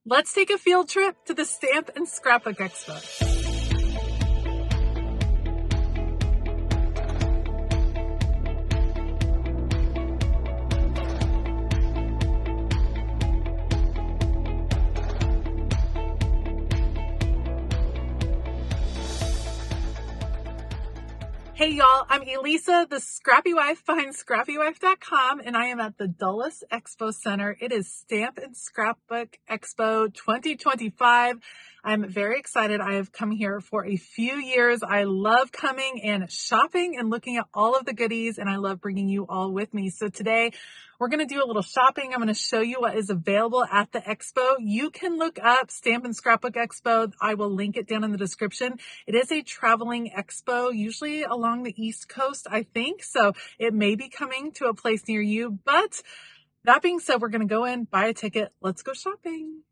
Let's take a field trip to the Stamp and Scrapbook Expo. Hey y'all, I'm Elisa, the Scrappy Wife behind scrappywife.com, and I am at the Dulles Expo Center. It is Stamp and Scrapbook Expo 2025. I'm very excited. I have come here for a few years. I love coming and shopping and looking at all of the goodies, and I love bringing you all with me. So today, we're going to do a little shopping. I'm going to show you what is available at the expo. You can look up Stamp and Scrapbook Expo. I will link it down in the description. It is a traveling expo, usually along the East Coast, I think. So it may be coming to a place near you. But that being said, we're going to go in, buy a ticket. Let's go shopping.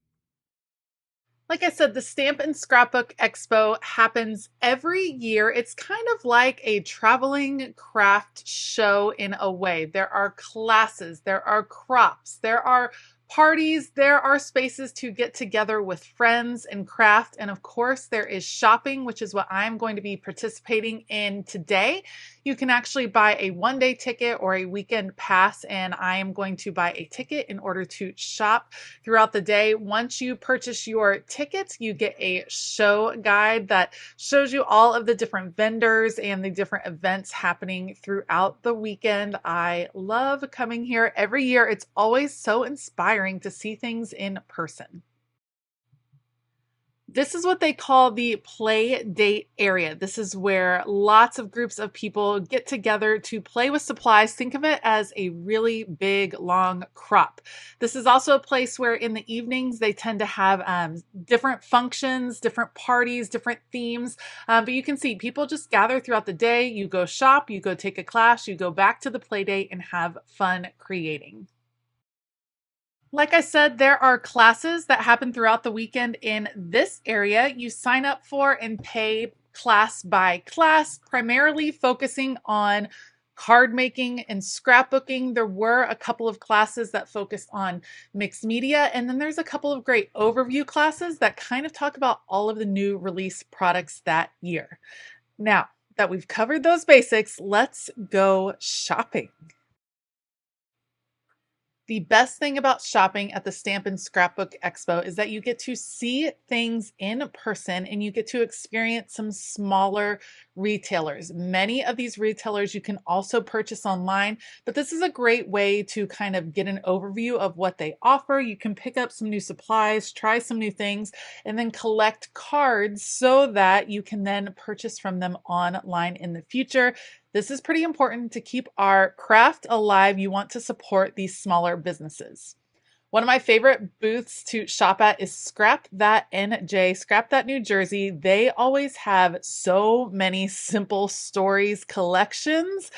Like I said, the Stamp and Scrapbook Expo happens every year. It's kind of like a traveling craft show in a way. There are classes, there are crops, there are parties, there are spaces to get together with friends and craft. And of course, there is shopping, which is what I'm going to be participating in today. You can actually buy a one-day ticket or a weekend pass, and I am going to buy a ticket in order to shop throughout the day. Once you purchase your tickets, you get a show guide that shows you all of the different vendors and the different events happening throughout the weekend. I love coming here every year. It's always so inspiring to see things in person. This is what they call the play date area. This is where lots of groups of people get together to play with supplies. Think of it as a really big, long crop. This is also a place where in the evenings they tend to have different functions, different parties, different themes. But you can see people just gather throughout the day. You go shop, you go take a class, you go back to the play date and have fun creating. Like I said, there are classes that happen throughout the weekend in this area. You sign up for and pay class by class, primarily focusing on card making and scrapbooking. There were a couple of classes that focus on mixed media, and then there's a couple of great overview classes that kind of talk about all of the new release products that year. Now that we've covered those basics, let's go shopping. The best thing about shopping at the Stamp and Scrapbook Expo is that you get to see things in person and you get to experience some smaller retailers. Many of these retailers you can also purchase online, but this is a great way to kind of get an overview of what they offer. You can pick up some new supplies, try some new things, and then collect cards so that you can then purchase from them online in the future. This is pretty important to keep our craft alive. You want to support these smaller businesses. One of my favorite booths to shop at is Scrap That NJ, Scrap That New Jersey. They always have so many simple stories collections.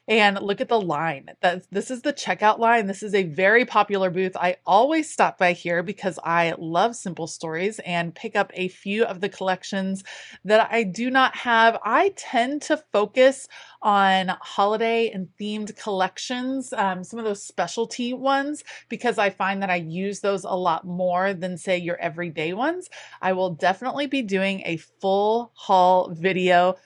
And look at the line. This is the checkout line. This is a very popular booth. I always stop by here because I love simple stories and pick up a few of the collections that I do not have. I tend to focus on holiday and themed collections, some of those specialty ones, because I find that I use those a lot more than say your everyday ones. I will definitely be doing a full haul video.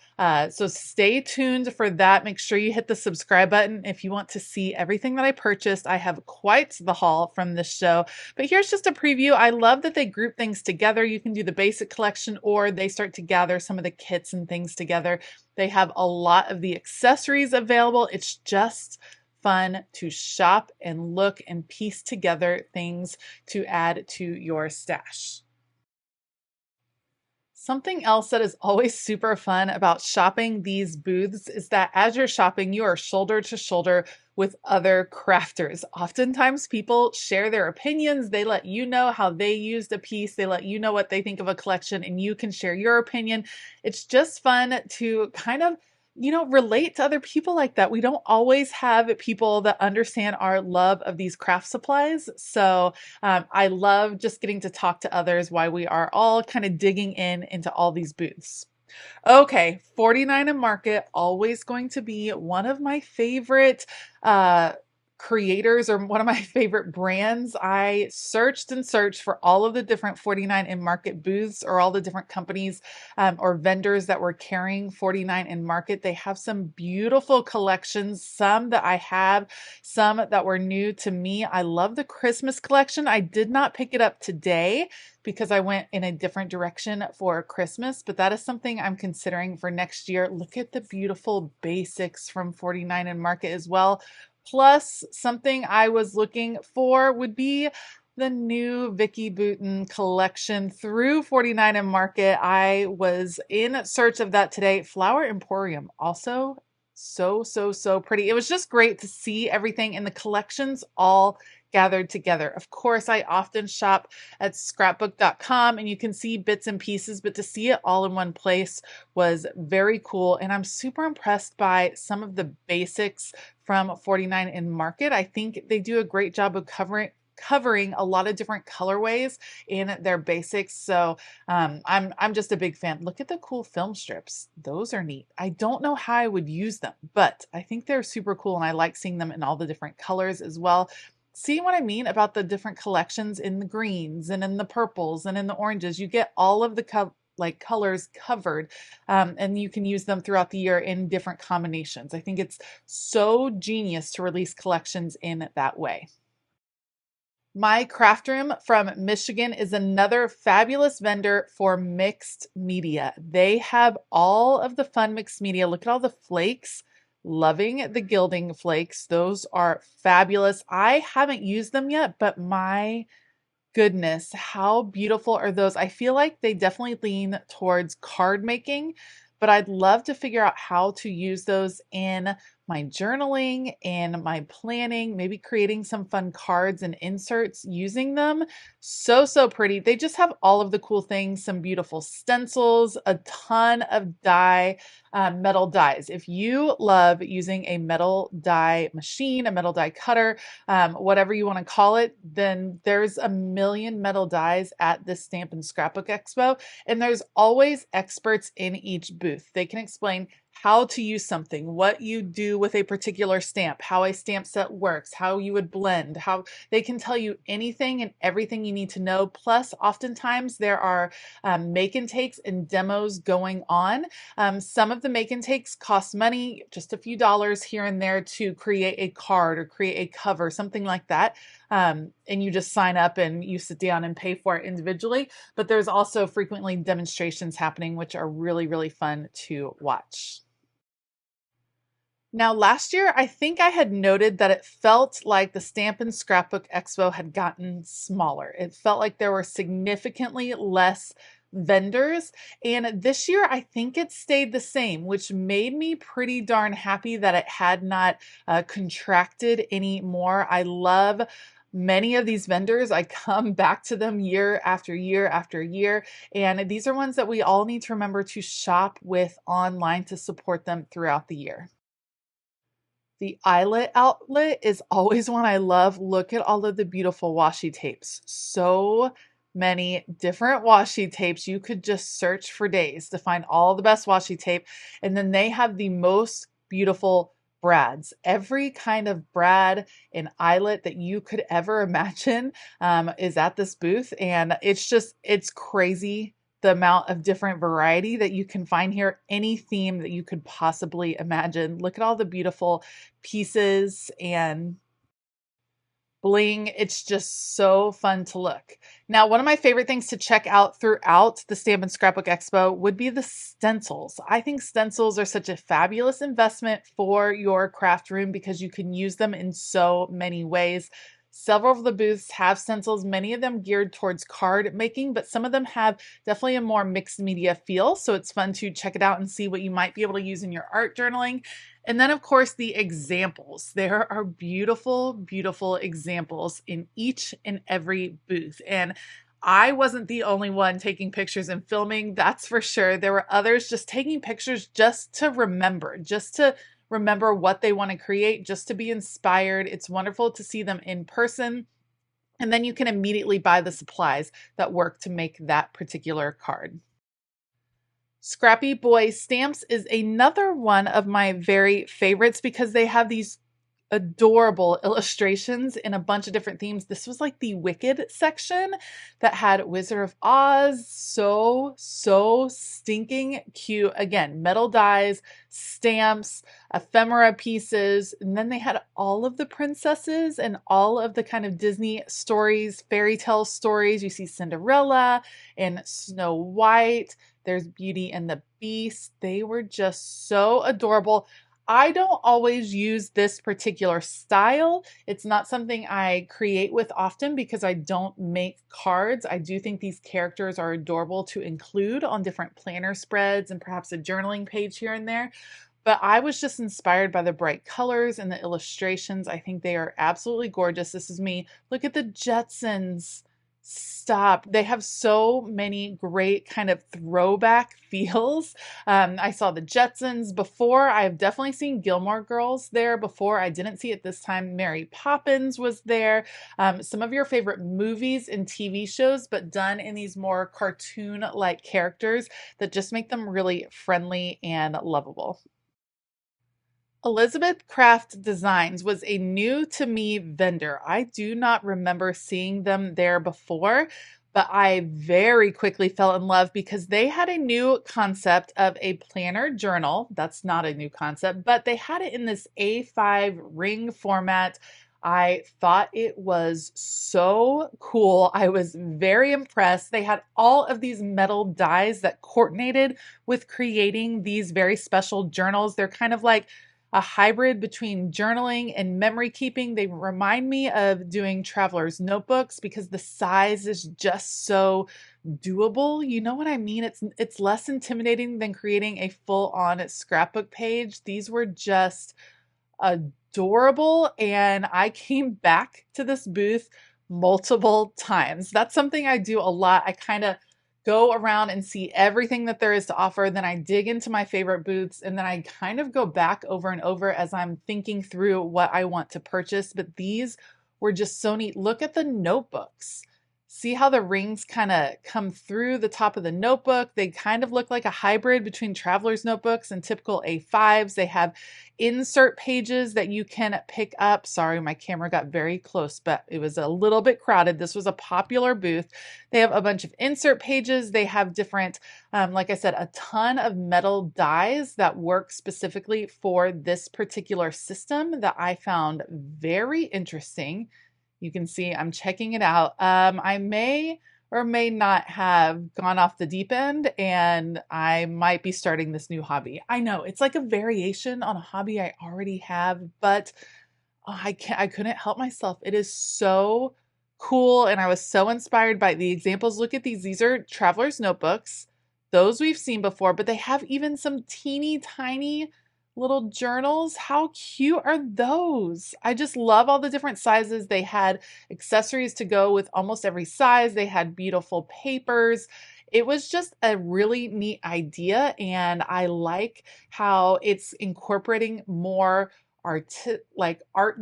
So stay tuned for that. Make sure you hit the subscribe button if you want to see everything that I purchased. I have quite the haul from this show, but here's just a preview. I love that they group things together. You can do the basic collection or they start to gather some of the kits and things together. They have a lot of the accessories available. It's just fun to shop and look and piece together things to add to your stash. Something else that is always super fun about shopping these booths is that as you're shopping, you are shoulder to shoulder with other crafters. Oftentimes people share their opinions. They let you know how they used a piece. They let you know what they think of a collection and you can share your opinion. It's just fun to kind of relate to other people like that. We don't always have people that understand our love of these craft supplies. So I love just getting to talk to others while we are all kind of digging into all these booths. Okay, 49 and Market, always going to be one of my favorite creators or one of my favorite brands. I searched and searched for all of the different 49 in Market booths or all the different companies or vendors that were carrying 49 in Market. They have some beautiful collections, some that I have, some that were new to me. I love the Christmas collection. I did not pick it up today because I went in a different direction for Christmas, but that is something I'm considering for next year. Look at the beautiful basics from 49 in Market as well. Plus, something I was looking for would be the new Vicky Bouton collection through 49 in Market. I was in search of that today. Flower Emporium, also so pretty. It was just great to see everything in the collections all gathered together. Of course, I often shop at scrapbook.com and you can see bits and pieces, but to see it all in one place was very cool. And I'm super impressed by some of the basics from 49 in Market. I think they do a great job of covering a lot of different colorways in their basics. So I'm just a big fan. Look at the cool film strips. Those are neat. I don't know how I would use them, but I think they're super cool and I like seeing them in all the different colors as well. See what I mean about the different collections in the greens and in the purples and in the oranges? You get all of the colors covered, and you can use them throughout the year in different combinations. I think it's so genius to release collections in that way. My Craft Room from Michigan is another fabulous vendor for mixed media. They have all of the fun mixed media. Look at all the flakes. Loving the gilding flakes. Those are fabulous. I haven't used them yet, but my goodness, how beautiful are those? I feel like they definitely lean towards card making, but I'd love to figure out how to use those in my journaling and my planning, maybe creating some fun cards and inserts using them. So pretty. They just have all of the cool things, some beautiful stencils, a ton of metal dies. If you love using a metal die machine, a metal die cutter, whatever you want to call it, then there's a million metal dies at the Stamp and Scrapbook Expo, and there's always experts in each booth. They can explain how to use something, what you do with a particular stamp, how a stamp set works, how you would blend, how they can tell you anything and everything you need to know. Plus, oftentimes there are make and takes and demos going on. Some of the make and takes cost money, just a few dollars here and there to create a card or create a cover, something like that. And you just sign up and you sit down and pay for it individually. But there's also frequently demonstrations happening, which are really fun to watch. Now, last year, I think I had noted that it felt like the Stamp and Scrapbook Expo had gotten smaller. It felt like there were significantly less vendors. And this year, I think it stayed the same, which made me pretty darn happy that it had not contracted anymore. I love many of these vendors. I come back to them year after year after year. And these are ones that we all need to remember to shop with online to support them throughout the year. The eyelet outlet is always one I love. Look at all of the beautiful washi tapes. So many different washi tapes. You could just search for days to find all the best washi tape. And then they have the most beautiful brads. Every kind of brad and eyelet that you could ever imagine is at this booth. And it's crazy the amount of different variety that you can find here, any theme that you could possibly imagine. Look at all the beautiful pieces and bling. It's just so fun to look. Now, one of my favorite things to check out throughout the Stamp and Scrapbook Expo would be the stencils. I think stencils are such a fabulous investment for your craft room because you can use them in so many ways. Several of the booths have stencils, many of them geared towards card making, but some of them have definitely a more mixed media feel. So it's fun to check it out and see what you might be able to use in your art journaling. And then, of course, the examples. There are beautiful examples in each and every booth. And I wasn't the only one taking pictures and filming, that's for sure. There were others just taking pictures just to remember what they want to create, just to be inspired. It's wonderful to see them in person. And then you can immediately buy the supplies that work to make that particular card. Scrappy Boy stamps is another one of my very favorites because they have these adorable illustrations in a bunch of different themes. This was like the Wicked section that had Wizard of Oz. So stinking cute. Again, metal dies, stamps, ephemera pieces. And then they had all of the princesses and all of the kind of Disney stories, fairy tale stories. You see Cinderella and Snow White. There's Beauty and the Beast. They were just so adorable. I don't always use this particular style. It's not something I create with often because I don't make cards. I do think these characters are adorable to include on different planner spreads and perhaps a journaling page here and there. But I was just inspired by the bright colors and the illustrations. I think they are absolutely gorgeous. This is me. Look at the Jetsons. Stop. They have so many great kind of throwback feels. I saw the Jetsons before. I've definitely seen Gilmore Girls there before. I didn't see it this time. Mary Poppins was there. Some of your favorite movies and TV shows, but done in these more cartoon-like characters that just make them really friendly and lovable. Elizabeth Craft Designs was a new to me vendor. I do not remember seeing them there before, but I very quickly fell in love because they had a new concept of a planner journal. That's not a new concept, but they had it in this A5 ring format. I thought it was so cool. I was very impressed. They had all of these metal dies that coordinated with creating these very special journals. They're kind of like a hybrid between journaling and memory keeping. They remind me of doing traveler's notebooks because the size is just so doable. You know what I mean? It's less intimidating than creating a full-on scrapbook page. These were just adorable, and I came back to this booth multiple times. That's something I do a lot. I kind of go around and see everything that there is to offer. Then I dig into my favorite booths, and then I kind of go back over and over as I'm thinking through what I want to purchase. But these were just so neat. Look at the notebooks. See how the rings kind of come through the top of the notebook? They kind of look like a hybrid between traveler's notebooks and typical A5s. They have insert pages that you can pick up. Sorry, my camera got very close, but it was a little bit crowded. This was a popular booth. They have a bunch of insert pages. They have different, like I said, a ton of metal dies that work specifically for this particular system that I found very interesting. You can see I'm checking it out. I may or may not have gone off the deep end, and I might be starting this new hobby. I know it's like a variation on a hobby I already have, but I couldn't help myself. It is so cool, and I was so inspired by the examples. Look at these. These are traveler's notebooks. Those we've seen before, but they have even some teeny tiny little journals. How cute are those? I just love all the different sizes. They had accessories to go with almost every size. They had beautiful papers. It was just a really neat idea, and I like how it's incorporating more art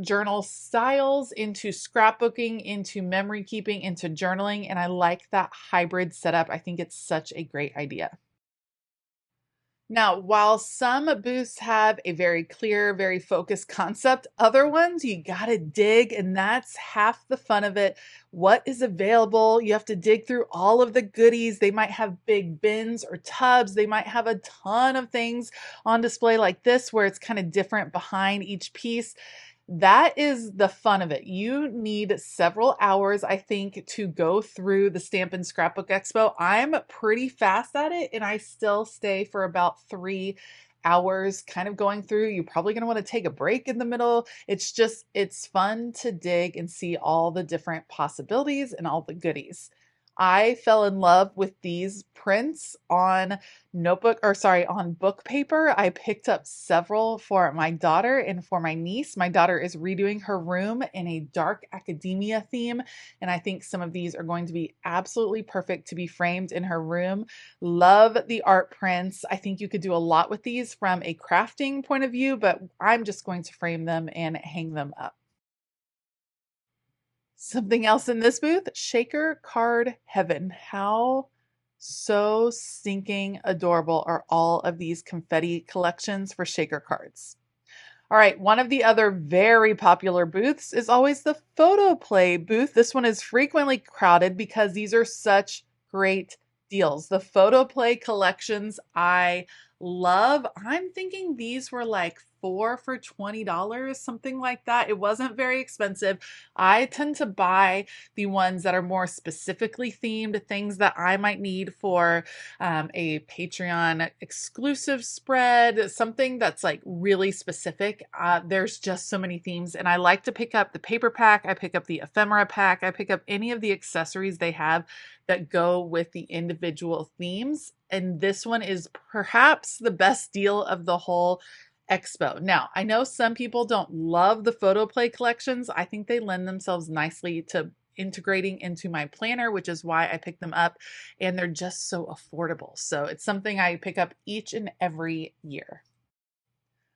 journal styles into scrapbooking, into memory keeping, into journaling, and I like that hybrid setup. I think it's such a great idea. Now, while some booths have a very clear, very focused concept, other ones you gotta dig, and that's half the fun of it. What is available? You have to dig through all of the goodies. They might have big bins or tubs. They might have a ton of things on display like this, where it's kind of different behind each piece. That is the fun of it. You need several hours, I think, to go through the Stamp and Scrapbook Expo. I'm pretty fast at it, and I still stay for about 3 hours kind of going through. You're probably going to want to take a break in the middle. It's fun to dig and see all the different possibilities and all the goodies. I fell in love with these prints on on book paper. I picked up several for my daughter and for my niece. My daughter is redoing her room in a dark academia theme, and I think some of these are going to be absolutely perfect to be framed in her room. Love the art prints. I think you could do a lot with these from a crafting point of view, but I'm just going to frame them and hang them up. Something else in this booth, Shaker Card Heaven. How so stinking adorable are all of these confetti collections for shaker cards? All right, one of the other very popular booths is always the Photoplay booth. This one is frequently crowded because these are such great deals. The Photoplay collections I love. I'm thinking these were like 4 for $20, something like that. It wasn't very expensive. I tend to buy the ones that are more specifically themed, things that I might need for a Patreon exclusive spread, something that's like really specific. There's just so many themes, and I like to pick up the paper pack. I pick up the ephemera pack. I pick up any of the accessories they have that go with the individual themes. And this one is perhaps the best deal of the whole expo. Now, I know some people don't love the Photoplay collections. I think they lend themselves nicely to integrating into my planner, which is why I pick them up, and they're just so affordable. So it's something I pick up each and every year.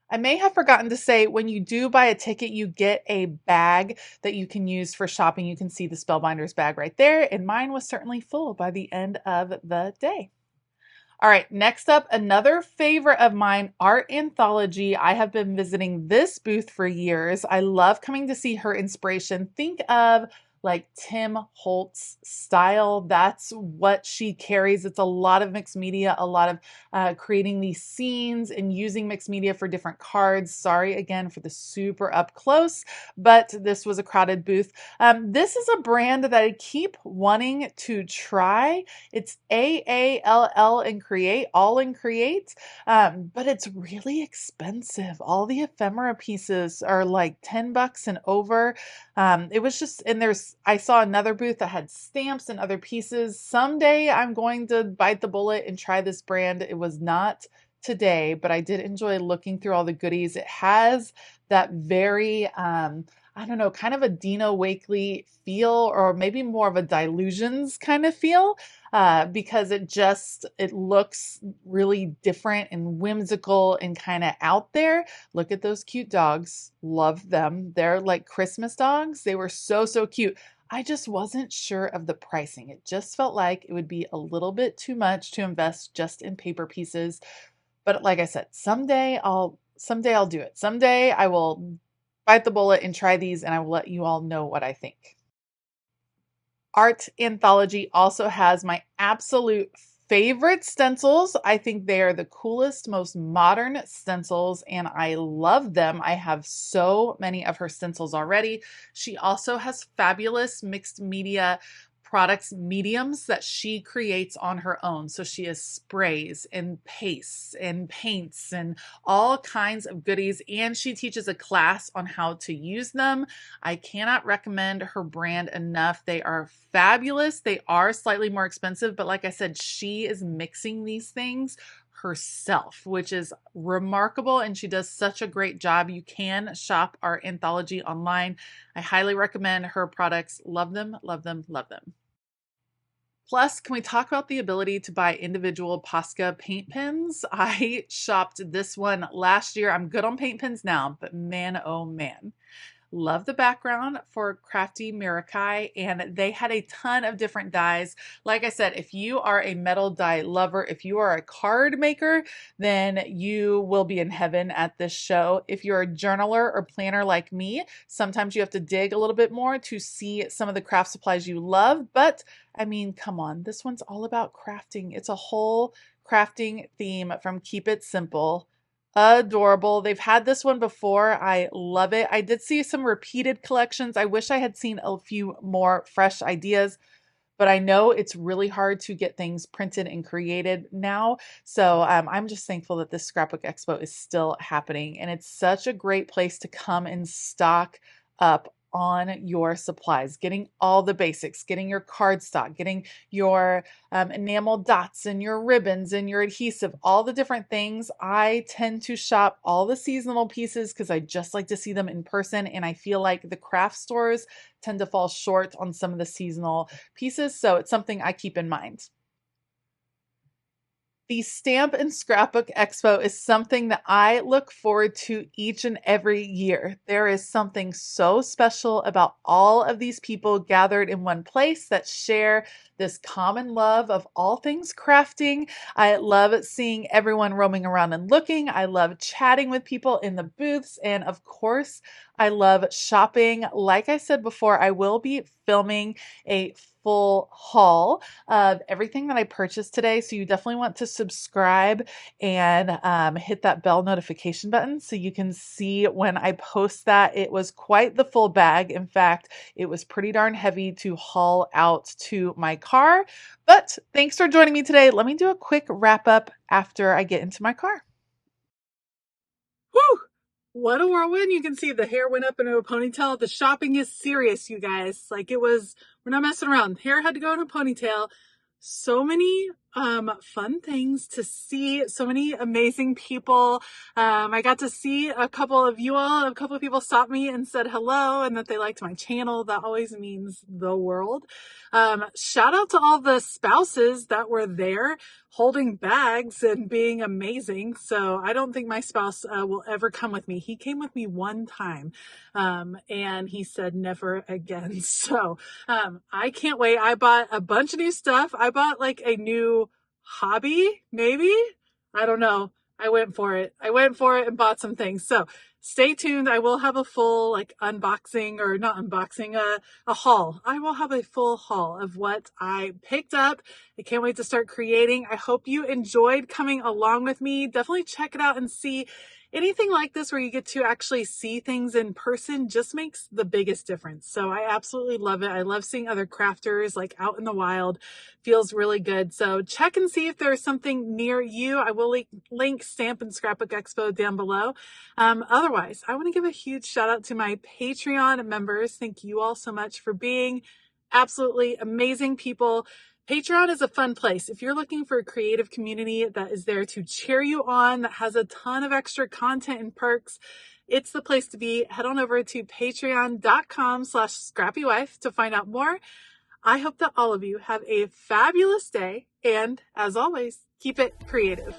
I may have forgotten to say, when you do buy a ticket, you get a bag that you can use for shopping. You can see the Spellbinders bag right there, and mine was certainly full by the end of the day. All right, next up, another favorite of mine, Art Anthology. I have been visiting this booth for years. I love coming to see her inspiration. Think of like Tim Holtz style. That's what she carries. It's a lot of mixed media, a lot of creating these scenes and using mixed media for different cards. Sorry again for the super up close, but this was a crowded booth. This is a brand that I keep wanting to try. It's AALL and Create, all in Create, but it's really expensive. All the ephemera pieces are like $10 and over. It was just, and I saw another booth that had stamps and other pieces. Someday I'm going to bite the bullet and try this brand. It was not today, but I did enjoy looking through all the goodies. It has that very, I don't know, kind of a Dino Wakely feel, or maybe more of a Dilutions kind of feel, because it looks really different and whimsical and kind of out there. Look at those cute dogs. Love them. They're like Christmas dogs. They were so, so cute. I just wasn't sure of the pricing. It just felt like it would be a little bit too much to invest just in paper pieces. But like I said, someday I'll do it. Someday I will bite the bullet and try these, and I will let you all know what I think. Art Anthology also has my absolute favorite stencils. I think they are the coolest, most modern stencils, and I love them. I have so many of her stencils already. She also has fabulous mixed media products, mediums that she creates on her own. So she has sprays and pastes and paints and all kinds of goodies, and she teaches a class on how to use them. I cannot recommend her brand enough. They are fabulous. They are slightly more expensive, but like I said, she is mixing these things herself, which is remarkable, and she does such a great job. You can shop Art Anthology online. I highly recommend her products. Love them, love them, love them. Plus, can we talk about the ability to buy individual Posca paint pens? I shopped this one last year. I'm good on paint pens now, but man, oh man. Love the background for Crafty Mirakai, and they had a ton of different dies. Like I said, if you are a metal die lover, if you are a card maker, then you will be in heaven at this show. If you're a journaler or planner like me, sometimes you have to dig a little bit more to see some of the craft supplies you love. But I mean, come on, this one's all about crafting. It's a whole crafting theme from Keep It Simple. Adorable. They've had this one before. I love it. I did see some repeated collections. I wish I had seen a few more fresh ideas, but I know it's really hard to get things printed and created now. So I'm just thankful that this Scrapbook Expo is still happening, and it's such a great place to come and stock up on your supplies, getting all the basics, getting your cardstock, getting your enamel dots and your ribbons and your adhesive, all the different things. I tend to shop all the seasonal pieces because I just like to see them in person, and I feel like the craft stores tend to fall short on some of the seasonal pieces, so it's something I keep in mind. The Stamp and Scrapbook Expo is something that I look forward to each and every year. There is something so special about all of these people gathered in one place that share this common love of all things crafting. I love seeing everyone roaming around and looking. I love chatting with people in the booths. And of course, I love shopping. Like I said before, I will be filming a full haul of everything that I purchased today. So you definitely want to subscribe and hit that bell notification button so you can see when I post that. It was quite the full bag. In fact, it was pretty darn heavy to haul out to my car. But thanks for joining me today. Let me do a quick wrap up after I get into my car. Whew! What a whirlwind. You can see the hair went up into a ponytail. The shopping is serious, you guys. Like we're not messing around. Hair had to go in a ponytail. So many fun things to see, so many amazing people. I got to see a couple of you all, a couple of people stopped me and said hello and that they liked my channel. That always means the world. Shout out to all the spouses that were there holding bags and being amazing. So I don't think my spouse will ever come with me. He came with me one time and he said never again. So I can't wait. I bought a bunch of new stuff. I bought like a new hobby, maybe. I don't know. I went for it and bought some things. So stay tuned. I will have a full like unboxing or not unboxing, a haul. I will have a full haul of what I picked up. I can't wait to start creating. I hope you enjoyed coming along with me. Definitely check it out and see. Anything like this where you get to actually see things in person just makes the biggest difference. So I absolutely love it. I love seeing other crafters like out in the wild. Feels really good. So check and see if there's something near you. I will link Stamp and Scrapbook Expo down below. Otherwise, I want to give a huge shout out to my Patreon members. Thank you all so much for being absolutely amazing people. Patreon is a fun place. If you're looking for a creative community that is there to cheer you on, that has a ton of extra content and perks, it's the place to be. Head on over to patreon.com/ScrappyWife to find out more. I hope that all of you have a fabulous day. And as always, keep it creative.